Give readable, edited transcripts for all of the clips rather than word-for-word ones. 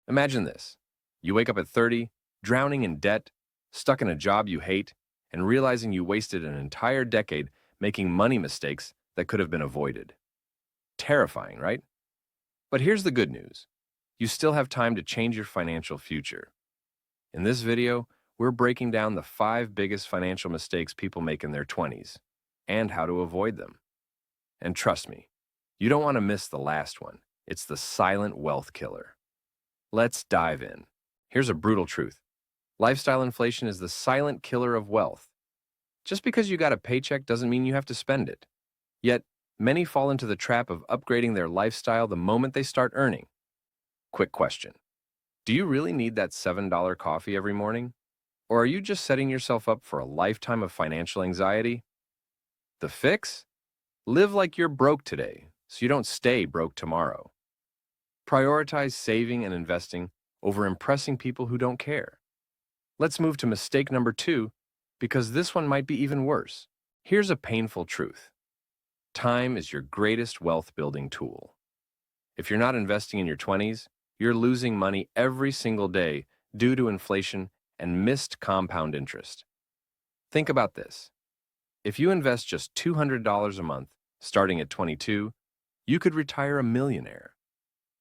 Imagine this. You wake up at 30, drowning in debt, stuck in a job you hate, and realizing you wasted an entire decade making money mistakes that could have been avoided. Terrifying, right? But here's the good news. You still have time to change your financial future. In this video, we're breaking down the 5 biggest financial mistakes people make in their 20s and how to avoid them. And trust me, you don't want to miss the last one. It's the silent wealth killer. Let's dive in. Here's a brutal truth. Lifestyle inflation is the silent killer of wealth. Just because you got a paycheck doesn't mean you have to spend it. Yet, many fall into the trap of upgrading their lifestyle the moment they start earning. Quick question. Do you really need that $7 coffee every morning? Or are you just setting yourself up for a lifetime of financial anxiety? The fix? Live like you're broke today, so you don't stay broke tomorrow. Prioritize saving and investing over impressing people who don't care. Let's move to mistake number 2, because this one might be even worse. Here's a painful truth. Time is your greatest wealth-building tool. If you're not investing in your 20s, you're losing money every single day due to inflation and missed compound interest. Think about this. If you invest just $200 a month, starting at 22, you could retire a millionaire.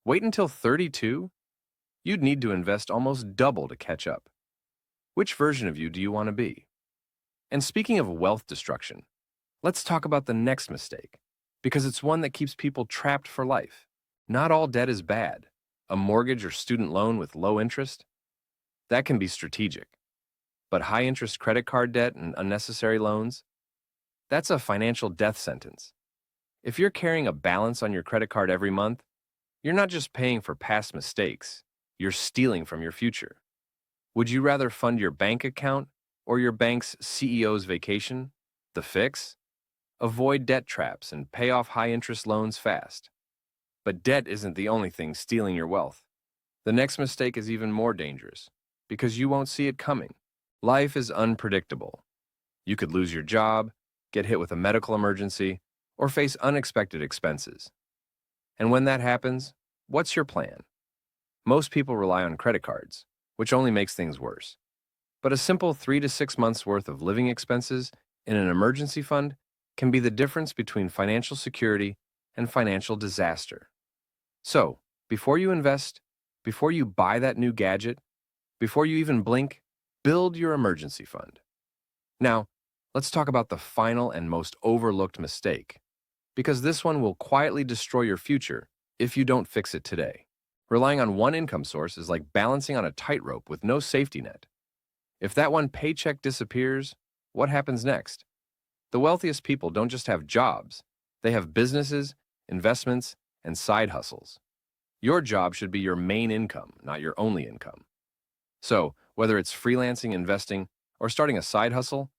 Wait until 32? You'd need to invest almost double to catch up. Which version of you do you want to be? And speaking of wealth destruction, let's talk about the next mistake, because it's one that keeps people trapped for life. Not all debt is bad. A mortgage or student loan with low interest? That can be strategic. But high-interest credit card debt and unnecessary loans? That's a financial death sentence. If you're carrying a balance on your credit card every month, you're not just paying for past mistakes, you're stealing from your future. Would you rather fund your bank account or your bank's CEO's vacation? The fix? Avoid debt traps and pay off high-interest loans fast. But debt isn't the only thing stealing your wealth. The next mistake is even more dangerous, because you won't see it coming. Life is unpredictable. You could lose your job, get hit with a medical emergency, or face unexpected expenses. And when that happens, what's your plan? Most people rely on credit cards, which only makes things worse. But a simple 3 to 6 months worth of living expenses in an emergency fund can be the difference between financial security and financial disaster. So, before you invest, before you buy that new gadget, before you even blink, build your emergency fund. Now, let's talk about the final and most overlooked mistake, because this one will quietly destroy your future if you don't fix it today. Relying on one income source is like balancing on a tightrope with no safety net. If that one paycheck disappears, what happens next? The wealthiest people don't just have jobs, they have businesses, investments, and side hustles. Your job should be your main income, not your only income. So, whether it's freelancing, investing, or starting a side hustle,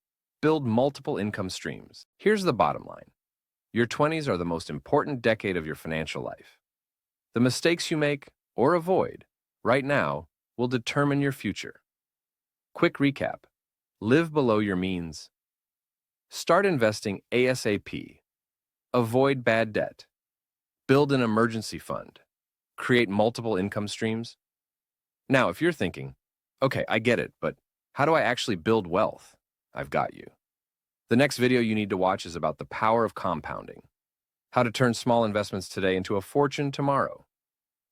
build multiple income streams. Here's the bottom line. Your 20s are the most important decade of your financial life. The mistakes you make or avoid right now will determine your future. Quick recap. Live below your means. Start investing ASAP. Avoid bad debt. Build an emergency fund. Create multiple income streams. Now, if you're thinking, okay, I get it, but how do I actually build wealth? I've got you. The next video you need to watch is about the power of compounding. How to turn small investments today into a fortune tomorrow.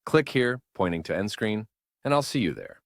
Click here, pointing to end screen, and I'll see you there.